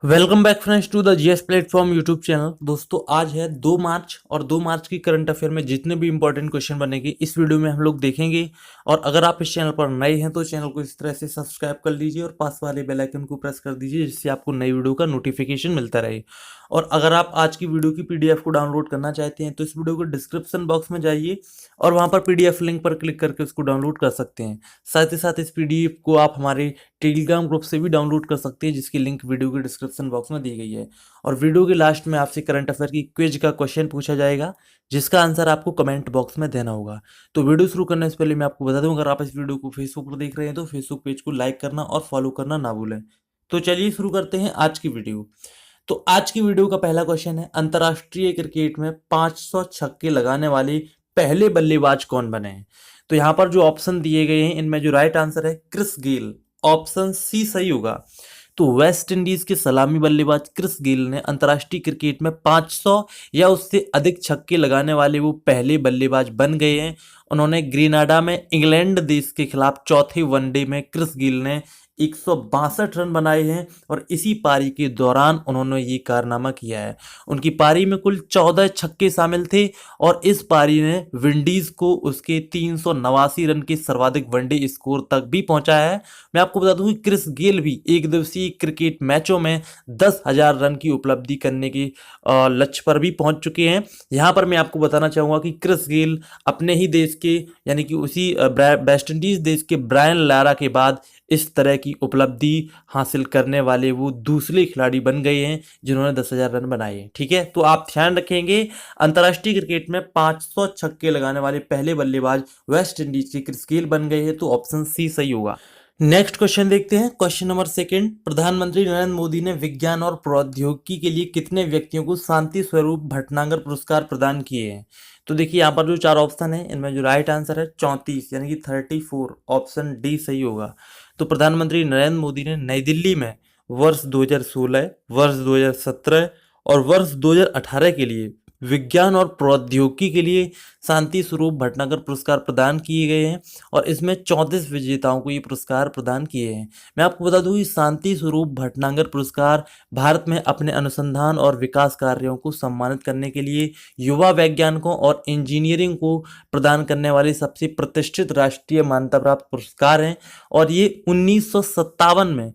Welcome back friends to the GS platform YouTube channel. दोस्तों आज है 2 मार्च और 2 मार्च की करंट अफेयर में जितने भी इंपॉर्टेंट क्वेश्चन बनेंगे इस वीडियो में हम लोग देखेंगे। और अगर आप इस चैनल पर नए हैं तो चैनल को इस तरह से सब्सक्राइब कर लीजिए और पास वाले बेल आइकन को प्रेस कर दीजिए जिससे आपको नई वीडियो का नोटिफिकेशन मिलता रहे। और अगर आप आज की वीडियो की पीडीएफ को डाउनलोड करना चाहते हैं तो इस वीडियो को डिस्क्रिप्शन बॉक्स में जाइए और वहां पर पीडीएफ लिंक पर क्लिक करके उसको डाउनलोड कर सकते हैं। साथ ही साथ इस पीडीएफ को आप हमारे टेलीग्राम ग्रुप से भी डाउनलोड कर सकते हैं जिसकी लिंक वीडियो के डिस्क्रिप्शन बॉक्स में दी गई है। और वीडियो के लास्ट में आपसे करंट अफेयर की क्विज का क्वेश्चन पूछा जाएगा जिसका आंसर आपको कमेंट बॉक्स में देना होगा। तो वीडियो शुरू करने से पहले मैं आपको बता दूं, अगर आप इस वीडियो को फेसबुक पर देख रहे हैं तो फेसबुक पेज को लाइक करना और फॉलो करना ना भूलें। तो चलिए शुरू करते हैं आज की वीडियो। तो आज की वीडियो का पहला क्वेश्चन है, अंतरराष्ट्रीय क्रिकेट में 500 छक्के लगाने वाले पहले बल्लेबाज कौन बने हैं? तो यहां पर जो ऑप्शन दिए गए हैं इनमें जो राइट आंसर है क्रिस गेल, ऑप्शन सी सही होगा। तो वेस्ट इंडीज के सलामी बल्लेबाज क्रिस गेल ने अंतर्राष्ट्रीय क्रिकेट में 500 या उससे अधिक छक्के लगाने वाले वो पहले बल्लेबाज बन गए हैं। उन्होंने ग्रेनाडा में इंग्लैंड देश के खिलाफ चौथे वनडे में क्रिस गेल ने 162 रन बनाए हैं और इसी पारी के दौरान उन्होंने ये कारनामा किया है। उनकी पारी में कुल 14 छक्के शामिल थे और इस पारी ने विंडीज को उसके 389 रन के सर्वाधिक वनडे स्कोर तक भी पहुंचाया है। मैं आपको बता दूं कि क्रिस गेल भी एक दिवसीय क्रिकेट मैचों में 10,000 रन की उपलब्धि करने के लक्ष्य पर भी पहुंच चुके हैं। यहां पर मैं आपको बताना चाहूंगा कि क्रिस गेल अपने ही देश के यानी कि उसी वेस्ट इंडीज देश के ब्रायन लारा के बाद इस तरह की उपलब्धि हासिल करने वाले वो दूसरे खिलाड़ी बन गए हैं जिन्होंने 10,000 रन बनाए हैं। ठीक है, तो आप ध्यान रखेंगे अंतर्राष्ट्रीय क्रिकेट में 500 छक्के लगाने वाले पहले बल्लेबाज वेस्ट इंडीज के क्रिस गेल बन गए हैं, तो ऑप्शन सी सही होगा। नेक्स्ट क्वेश्चन देखते हैं, क्वेश्चन नंबर सेकंड। प्रधानमंत्री नरेंद्र मोदी ने विज्ञान और प्रौद्योगिकी के लिए कितने व्यक्तियों को शांति स्वरूप भटनागर पुरस्कार प्रदान किए हैं? तो देखिए यहाँ पर जो 4 ऑप्शन है इनमें जो राइट आंसर है 34 यानी कि 34, ऑप्शन डी सही होगा। तो प्रधानमंत्री नरेंद्र मोदी ने नई दिल्ली में वर्ष 2016, वर्ष 2017 और वर्ष 2018 के लिए विज्ञान और प्रौद्योगिकी के लिए शांति स्वरूप भटनागर पुरस्कार प्रदान किए गए हैं और इसमें 34 विजेताओं को ये पुरस्कार प्रदान किए हैं। मैं आपको बता दूं कि शांति स्वरूप भटनागर पुरस्कार भारत में अपने अनुसंधान और विकास कार्यों को सम्मानित करने के लिए युवा वैज्ञानिकों और इंजीनियरिंग को प्रदान करने वाले सबसे प्रतिष्ठित राष्ट्रीय मान्यता प्राप्त पुरस्कार हैं। और ये 1957 में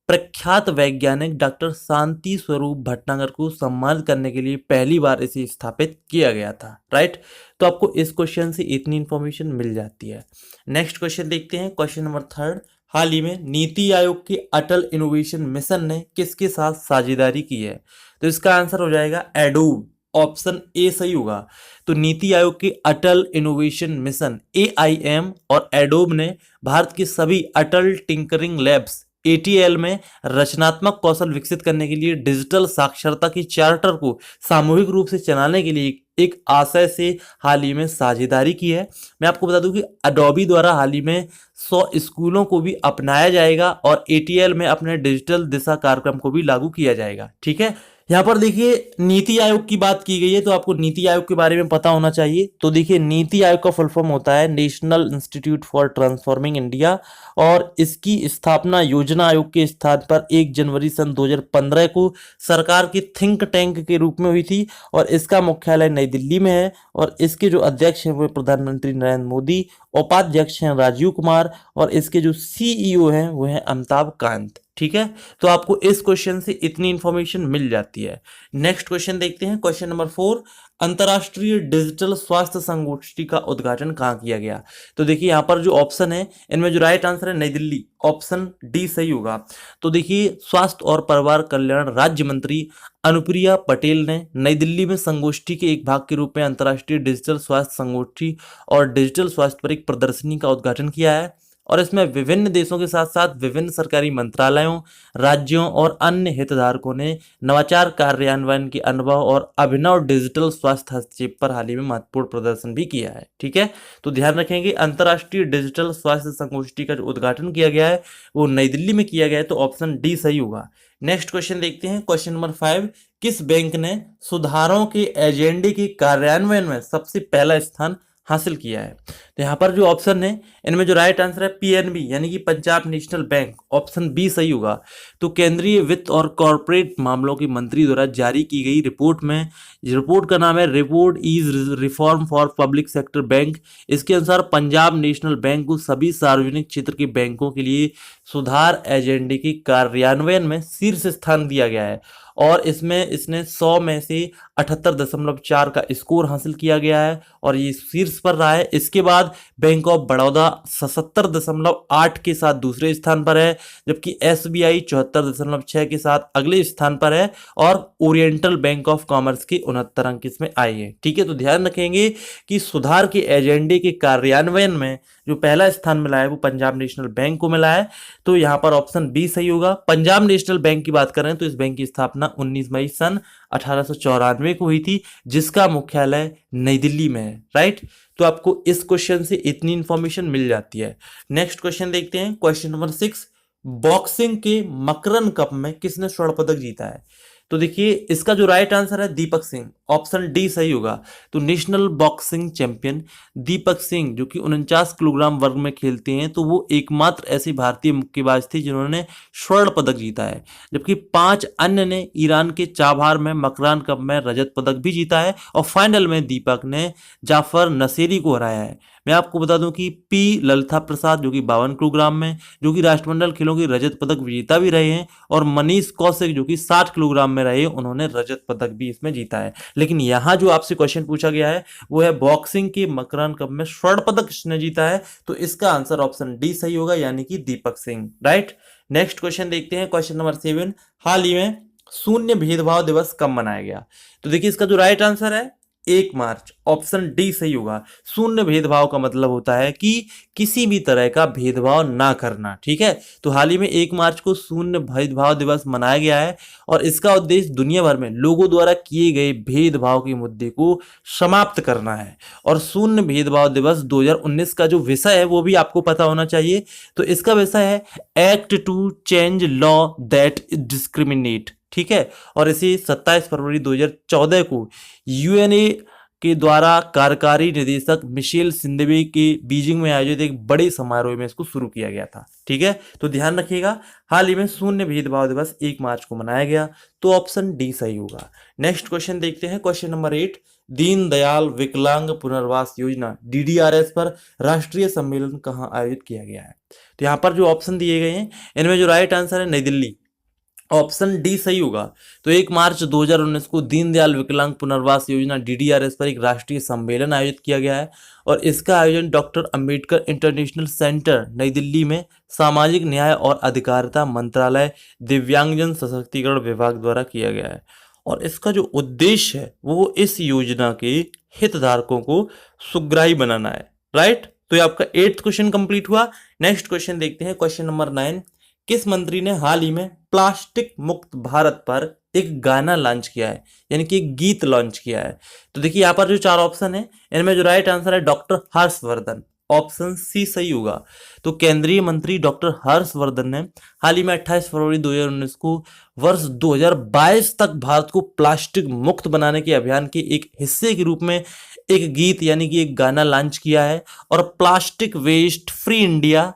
प्रख्यात वैज्ञानिक डॉक्टर शांति स्वरूप भटनागर को सम्मानित करने के लिए पहली बार इसे स्थापित किया गया था। राइट, तो आपको इस क्वेश्चन से इतनी इंफॉर्मेशन मिल जाती है। नेक्स्ट क्वेश्चन देखते हैं, क्वेश्चन नंबर थर्ड। हाल ही में नीति आयोग के अटल इनोवेशन मिशन ने किसके साथ साझेदारी की है? तो इसका आंसर हो जाएगा एडोब, ऑप्शन ए सही होगा। तो नीति आयोग के अटल इनोवेशन मिशन AIM और एडोब ने भारत के सभी अटल टिंकरिंग लैब्स ATL में रचनात्मक कौशल विकसित करने के लिए डिजिटल साक्षरता की चार्टर को सामूहिक रूप से चलाने के लिए एक आशय से हाल ही में साझेदारी की है। मैं आपको बता दूं कि अडोबी द्वारा हाल ही में 100 स्कूलों को भी अपनाया जाएगा और ATL में अपने डिजिटल दिशा कार्यक्रम को भी लागू किया जाएगा। ठीक है, यहाँ पर देखिए नीति आयोग की बात की गई है तो आपको नीति आयोग के बारे में पता होना चाहिए। तो देखिए नीति आयोग का फुल फॉर्म होता है national institute for transforming India और इसकी स्थापना योजना आयोग के स्थान पर 1 जनवरी सन 2015 को सरकार के थिंक टैंक के रूप में हुई थी और इसका मुख्यालय नई दिल्ली में है। और इसके जो अध्यक्ष हैं वो प्रधानमंत्री नरेंद्र मोदी, उपाध्यक्ष हैं राजीव कुमार और इसके जो CEO हैं वो हैं अमिताभ कांत। ठीक है, तो आपको इस क्वेश्चन से इतनी इंफॉर्मेशन मिल जाती है। नेक्स्ट क्वेश्चन देखते हैं, क्वेश्चन नंबर 4। अंतर्राष्ट्रीय डिजिटल स्वास्थ्य संगोष्ठी का उद्घाटन कहाँ किया गया? तो देखिए यहाँ पर जो ऑप्शन है इनमें जो राइट आंसर है नई दिल्ली, ऑप्शन डी सही होगा। तो देखिए स्वास्थ्य और परिवार कल्याण राज्य मंत्री अनुप्रिया पटेल ने नई दिल्ली में संगोष्ठी के एक भाग के रूप में अंतर्राष्ट्रीय डिजिटल स्वास्थ्य संगोष्ठी और डिजिटल स्वास्थ्य पर एक प्रदर्शनी का उद्घाटन किया है। और इसमें विभिन्न देशों के साथ साथ विभिन्न सरकारी मंत्रालयों, राज्यों और अन्य हितधारकों ने नवाचार कार्यान्वयन के अनुभव और अभिनव डिजिटल स्वास्थ्य हस्तक्षेप पर हाल ही में महत्वपूर्ण प्रदर्शन भी किया है। ठीक है, तो ध्यान रखेंगे अंतर्राष्ट्रीय डिजिटल स्वास्थ्य संगोष्ठी का जो उद्घाटन किया गया है वो नई दिल्ली में किया गया है, तो ऑप्शन डी सही होगा। नेक्स्ट क्वेश्चन देखते हैं, क्वेश्चन नंबर 5। किस बैंक ने सुधारों के एजेंडे के कार्यान्वयन में सबसे पहला स्थान हासिल किया है। तो यहाँ पर जो ऑप्शन है इनमें जो राइट आंसर है पीएनबी यानी कि Punjab national bank, option B सही होगा। तो केंद्रीय वित्त और कॉरपोरेट मामलों के मंत्री द्वारा जारी की गई रिपोर्ट में, रिपोर्ट का नाम है report is reform for public sector bank. इसके अनुसार पंजाब नेशनल बैंक को सभी सार्वजनिक क्षेत्र के बैंकों के लिए सुधार एजेंडे के कार्यान्वयन में शीर्ष स्थान दिया गया है और इसमें इसने 100 में से 78.4 का स्कोर हासिल किया गया है और ये शीर्ष पर रहा है। इसके बाद बैंक ऑफ बड़ौदा 77.8 के साथ दूसरे स्थान पर है, जबकि एसबीआई 74.6 के साथ अगले स्थान पर है और ओरिएंटल बैंक ऑफ कॉमर्स के 69 अंक इसमें आए हैं। ठीक है, तो ध्यान रखेंगे कि सुधार के एजेंडे के कार्यान्वयन में जो पहला स्थान मिला है वो पंजाब नेशनल बैंक को मिला है। तो यहाँ पर ऑप्शन बी सही होगा। पंजाब नेशनल बैंक की बात करें तो इस बैंक की स्थापना 19 मई सन 1894 को हुई थी, जिसका मुख्यालय नई दिल्ली में है। राइट, तो आपको इस क्वेश्चन से इतनी इंफॉर्मेशन मिल जाती है। नेक्स्ट क्वेश्चन देखते हैं, क्वेश्चन नंबर 6। बॉक्सिंग के मकरन कप में किसने स्वर्ण पदक जीता है? तो देखिए इसका जो राइट आंसर है दीपक सिंह, ऑप्शन डी सही होगा। तो national boxing champion Deepak Singh जो कि 49 किलोग्राम वर्ग में खेलते हैं, तो वो एकमात्र ऐसे भारतीय मुक्केबाज थे जिन्होंने स्वर्ण पदक जीता है, जबकि 5 अन्य ने ईरान के चाबहार में मकरान कप में रजत पदक भी जीता है और फाइनल में दीपक ने जाफर नसेरी को हराया है। मैं आपको बता दूं कि पी ललिता प्रसाद जो कि 52 किलोग्राम में, जो कि राष्ट्रमंडल खेलों के रजत पदक विजेता भी रहे हैं, और मनीष कौशिक जो कि 60 किलोग्राम में रहे, उन्होंने रजत पदक भी इसमें जीता है। लेकिन यहां जो आपसे क्वेश्चन पूछा गया है वो है बॉक्सिंग के मकरान कप में स्वर्ण पदक किसने जीता है? तो इसका आंसर ऑप्शन डी सही होगा, यानी कि Deepak Singh. Right, next question देखते हैं, क्वेश्चन नंबर 7। हाल ही में शून्य भेदभाव दिवस कब मनाया गया? तो देखिए इसका जो राइट आंसर है 1 मार्च, ऑप्शन डी सही होगा। शून्य भेदभाव का मतलब होता है कि किसी भी तरह का भेदभाव ना करना। ठीक है, तो हाल ही में 1 मार्च को शून्य भेदभाव दिवस मनाया गया है और इसका उद्देश्य दुनिया भर में लोगों द्वारा किए गए भेदभाव के मुद्दे को समाप्त करना है। और शून्य भेदभाव दिवस 2019 का जो विषय है वो भी आपको पता होना चाहिए। तो इसका विषय है act to change law that discriminate. ठीक है, और इसी 27 फरवरी 2014 को यूएनए के द्वारा कार्यकारी निदेशक मिशेल सिंदेवे के बीजिंग में आयोजित एक बड़े समारोह में इसको शुरू किया गया था। ठीक है, तो ध्यान रखिएगा हाल ही में शून्य भेदभाव दिवस 1 मार्च को मनाया गया, तो ऑप्शन डी सही होगा। नेक्स्ट क्वेश्चन देखते हैं, क्वेश्चन नंबर 8। दीनदयाल विकलांग पुनर्वास योजना डीडीआरएस पर राष्ट्रीय सम्मेलन कहाँ आयोजित किया गया है? तो यहाँ पर जो ऑप्शन दिए गए हैं इनमें जो राइट आंसर है नई दिल्ली, ऑप्शन डी सही होगा। तो 1 मार्च 2019 को दीनदयाल विकलांग पुनर्वास योजना डीडीआरएस पर एक राष्ट्रीय सम्मेलन आयोजित किया गया है और इसका आयोजन डॉक्टर अंबेडकर इंटरनेशनल सेंटर नई दिल्ली में सामाजिक न्याय और अधिकारिता मंत्रालय दिव्यांगजन सशक्तिकरण विभाग द्वारा किया गया है। और इसका जो उद्देश्य है वो इस योजना के हितधारकों को सुग्राही बनाना है। राइट, तो ये आपका 8th क्वेश्चन कंप्लीट हुआ। नेक्स्ट क्वेश्चन देखते हैं, क्वेश्चन नंबर 9। किस मंत्री ने हाल ही में प्लास्टिक मुक्त भारत पर एक गाना लॉन्च किया है, यानी कि एक गीत लॉन्च किया है? तो देखिए यहाँ पर जो 4 ऑप्शन है इनमें जो राइट आंसर है डॉक्टर हर्षवर्धन, ऑप्शन सी सही होगा। तो केंद्रीय मंत्री डॉक्टर हर्षवर्धन ने हाल ही में 28 फरवरी 2019 को वर्ष 2022 तक भारत को प्लास्टिक मुक्त बनाने के अभियान के एक हिस्से के रूप में एक गीत यानी कि एक गाना लॉन्च किया है। और plastic waste free India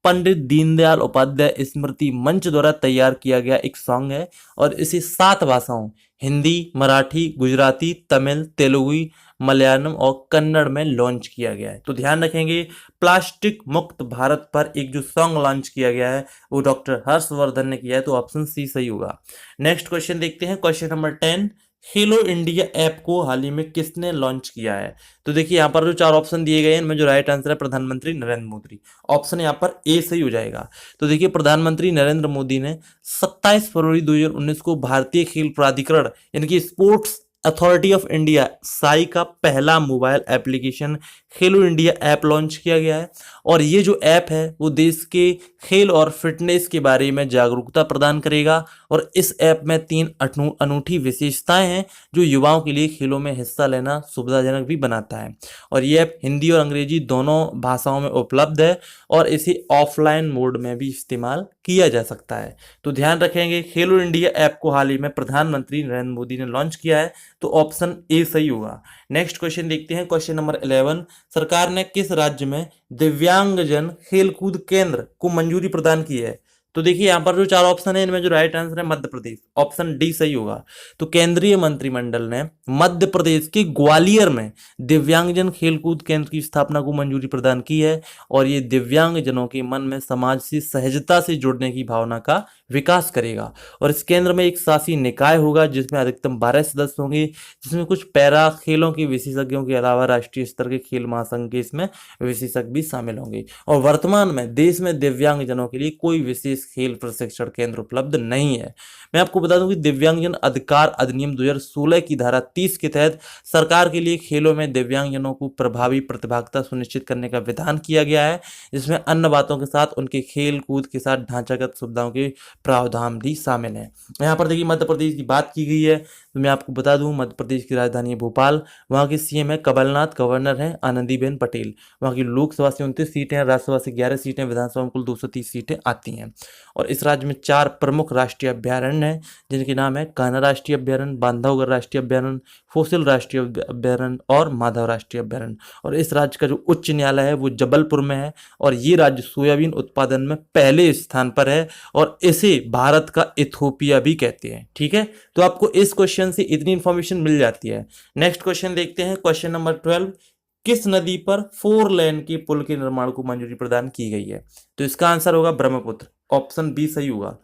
Pandit Deendayal Upadhyay स्मृति मंच द्वारा तैयार किया गया एक सॉन्ग है और इसे 7 भाषाओं हिंदी, मराठी, गुजराती, तमिल, तेलुगु, मलयालम और कन्नड़ में लॉन्च किया गया है। तो ध्यान रखेंगे प्लास्टिक मुक्त भारत पर एक जो सॉन्ग लॉन्च किया गया है वो डॉक्टर हर्षवर्धन ने किया है, तो ऑप्शन सी सही होगा। नेक्स्ट क्वेश्चन देखते हैं, क्वेश्चन नंबर 10। खेलो इंडिया ऐप को हाल ही में किसने लॉन्च किया है? तो देखिए यहाँ पर जो 4 ऑप्शन दिए गए हैं इनमें जो राइट आंसर है प्रधानमंत्री नरेंद्र मोदी, ऑप्शन यहाँ पर ए सही हो जाएगा। तो देखिए प्रधानमंत्री नरेंद्र मोदी ने 27 फरवरी 2019 को भारतीय खेल प्राधिकरण यानी कि sports authority of India Sai का पहला मोबाइल एप्लीकेशन खेलो इंडिया ऐप लॉन्च किया गया है। और ये जो ऐप है वो देश के खेल और फिटनेस के बारे में जागरूकता प्रदान करेगा और इस ऐप में 3 अनूठी विशेषताएं हैं जो युवाओं के लिए खेलों में हिस्सा लेना सुविधाजनक भी बनाता है। और ये ऐप हिंदी और अंग्रेजी दोनों भाषाओं में उपलब्ध है और इसे ऑफलाइन मोड में भी इस्तेमाल किया जा सकता है। तो ध्यान रखेंगे, खेलो इंडिया ऐप को हाल ही में प्रधानमंत्री नरेंद्र मोदी ने लॉन्च किया है, तो ऑप्शन ए सही होगा। नेक्स्ट क्वेश्चन देखते हैं, क्वेश्चन नंबर 11। सरकार ने किस राज्य में दिव्यांगजन खेलकूद केंद्र को मंजूरी प्रदान की है? तो देखिए यहाँ पर जो 4 ऑप्शन है इनमें जो राइट आंसर है मध्य प्रदेश, ऑप्शन डी सही होगा। तो केंद्रीय मंत्रिमंडल ने मध्य प्रदेश के ग्वालियर में दिव्यांगजन खेलकूद केंद्र की स्थापना को मंजूरी प्रदान की है और ये दिव्यांगजनों के मन में समाज से सहजता से जुड़ने की भावना का विकास करेगा। और इस केंद्र में एक शासी निकाय होगा जिसमें अधिकतम 12 सदस्य होंगे, जिसमें कुछ पैरा खेलों के विशेषज्ञों के अलावा राष्ट्रीय स्तर के खेल महासंघ के इसमें विशेषज्ञ भी शामिल होंगे। और वर्तमान में देश में दिव्यांगजनों के लिए कोई विशेष खेल प्रशिक्षण केंद्र उपलब्ध नहीं है। मैं आपको बता दूं कि दिव्यांगजन अधिकार अधिनियम 2016 की धारा 30 के तहत सरकार के लिए खेलों में दिव्यांगजनों को प्रभावी प्रतिभागिता सुनिश्चित करने का विधान किया गया है, जिसमें अन्य बातों के साथ उनके खेल कूद के साथ ढांचागत सुविधाओं के प्रावधान भी शामिल है। यहाँ पर देखिए मध्य प्रदेश की बात की गई है, तो मैं आपको बता दूं मध्य प्रदेश की राजधानी है भोपाल, वहाँ के सीएम है कमलनाथ, गवर्नर है आनंदीबेन पटेल। वहाँ की लोकसभा से 29 सीटें हैं, राज्यसभा से 11 सीटें, विधानसभा में कुल 230 सीटें आती हैं। और इस राज्य में 4 प्रमुख राष्ट्रीय अभयारण्य हैं जिनके नाम है कान्हा राष्ट्रीय अभयारण्य, बांधवगढ़ राष्ट्रीय अभयारण्य, फोसिल राष्ट्रीय अभयारण्य और माधव राष्ट्रीय अभयारण्य। और इस राज्य का जो उच्च न्यायालय है वो जबलपुर में है और ये राज्य सोयाबीन उत्पादन में पहले स्थान पर है और इसे भारत का इथोपिया भी कहते हैं। ठीक है, तो आपको इस क्वेश्चन से इतनी इंफॉर्मेशन मिल जाती है। नेक्स्ट क्वेश्चन देखते हैं, क्वेश्चन नंबर 12। किस नदी पर 4 लेन के पुल के निर्माण को मंजूरी प्रदान की गई है? तो इसका आंसर होगा ब्रह्मपुत्र, ऑप्शन बी सही होगा।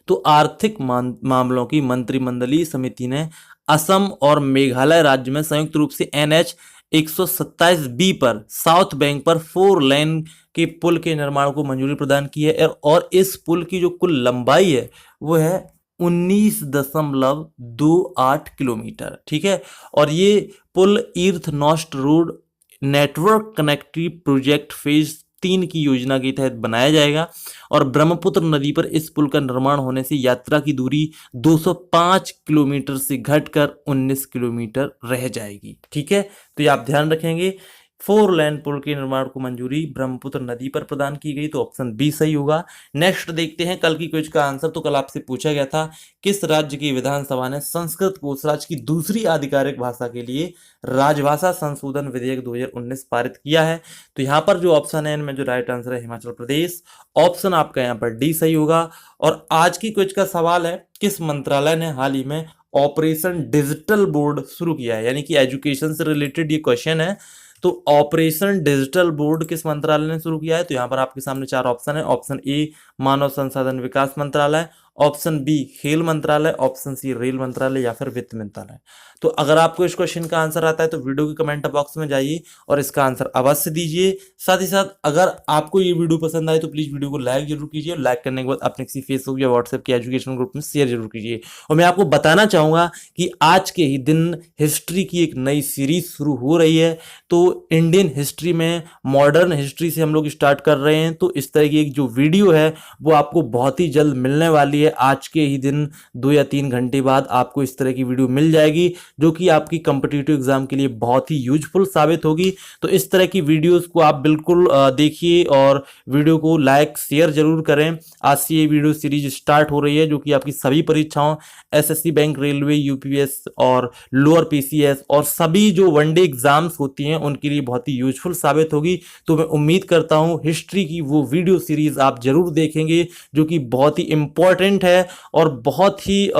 तो आर्थिक मामलों की मंत्रिमंडलीय समिति ने असम और मेघालय राज्य में संयुक्त रूप से NH 127B पर साउथ बैंक पर 4 लेन के पुल के निर्माण को मंजूरी प्रदान की है और इस पुल की जो कुल लंबाई है वो है 19.28 किलोमीटर। ठीक है, और ये पुल ईर्थ नॉस्ट road network connectivity project phase 3 की योजना के तहत बनाया जाएगा और ब्रह्मपुत्र नदी पर इस पुल का निर्माण होने से यात्रा की दूरी 205 किलोमीटर से घटकर 19 किलोमीटर रह जाएगी। ठीक है, तो ये आप ध्यान रखेंगे। 4 लेन पुल के निर्माण को मंजूरी ब्रह्मपुत्र नदी पर प्रदान की गई, तो ऑप्शन बी सही होगा। नेक्स्ट देखते हैं कल की क्विज का आंसर। तो कल आपसे पूछा गया था किस राज्य की विधानसभा ने संस्कृत को उस राज्य की दूसरी आधिकारिक भाषा के लिए राजभाषा संशोधन विधेयक 2019 पारित किया है? तो यहाँ पर जो ऑप्शन है इनमें जो राइट आंसर है हिमाचल प्रदेश, ऑप्शन आपका यहाँ पर डी सही होगा। और आज की क्विज का सवाल है किस मंत्रालय ने हाल ही में ऑपरेशन डिजिटल बोर्ड शुरू किया है? यानी कि एजुकेशन से रिलेटेड ये क्वेश्चन है। तो ऑपरेशन डिजिटल बोर्ड किस मंत्रालय ने शुरू किया है? तो यहाँ पर आपके सामने 4 ऑप्शन है। ऑप्शन ए मानव संसाधन विकास मंत्रालय, ऑप्शन बी खेल मंत्रालय, ऑप्शन सी रेल मंत्रालय या फिर वित्त मंत्रालय। तो अगर आपको इस क्वेश्चन का आंसर आता है तो वीडियो के कमेंट बॉक्स में जाइए और इसका आंसर अवश्य दीजिए। साथ ही साथ अगर आपको ये वीडियो पसंद आए तो प्लीज वीडियो को लाइक जरूर कीजिए और लाइक करने के बाद अपने किसी फेसबुक या व्हाट्सएप के एजुकेशन ग्रुप में शेयर जरूर कीजिए। और मैं आपको बताना चाहूंगा कि आज के ही दिन हिस्ट्री की एक नई सीरीज शुरू हो रही है। तो इंडियन हिस्ट्री में मॉडर्न हिस्ट्री से हम लोग स्टार्ट कर रहे हैं। तो इस तरह की एक जो वीडियो है वो आपको बहुत ही जल्द मिलने वाली है। आज के ही दिन 2 या 3 घंटे बाद आपको इस तरह की वीडियो मिल जाएगी जो कि आपकी कॉम्पिटिटिव एग्जाम के लिए बहुत ही यूजफुल साबित होगी। तो इस तरह की वीडियोस को आप बिल्कुल देखिए और वीडियो को लाइक शेयर जरूर करें। आज से ये वीडियो सीरीज स्टार्ट हो रही है जो कि आपकी सभी परीक्षाओं एसएससी बैंक, रेलवे, यूपीएस और लोअर पीसीएस और सभी जो वनडे एग्जाम्स होती हैं उनके लिए बहुत ही यूजफुल साबित होगी। तो मैं उम्मीद करता हूं हिस्ट्री की वो वीडियो सीरीज आप जरूर देखेंगे जो कि बहुत ही इंपॉर्टेंट है और बहुत ही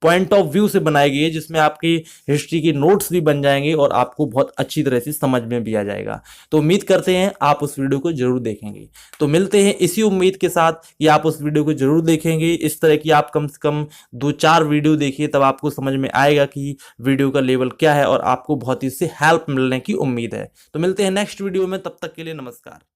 पॉइंट ऑफ व्यू से बनाई गई है, जिसमें आपकी हिस्ट्री के नोट्स भी बन जाएंगे और आपको बहुत अच्छी तरह से समझ में भी आ जाएगा। तो उम्मीद करते हैं आप उस वीडियो को जरूर देखेंगे। तो मिलते हैं इसी उम्मीद के साथ कि आप उस वीडियो को जरूर देखेंगे। इस तरह की आप कम से कम 2-4 वीडियो देखिए, तब आपको समझ में आएगा कि वीडियो का लेवल क्या है और आपको बहुत ही इससे हेल्प मिलने की उम्मीद है। तो मिलते हैं नेक्स्ट वीडियो में, तब तक के लिए नमस्कार।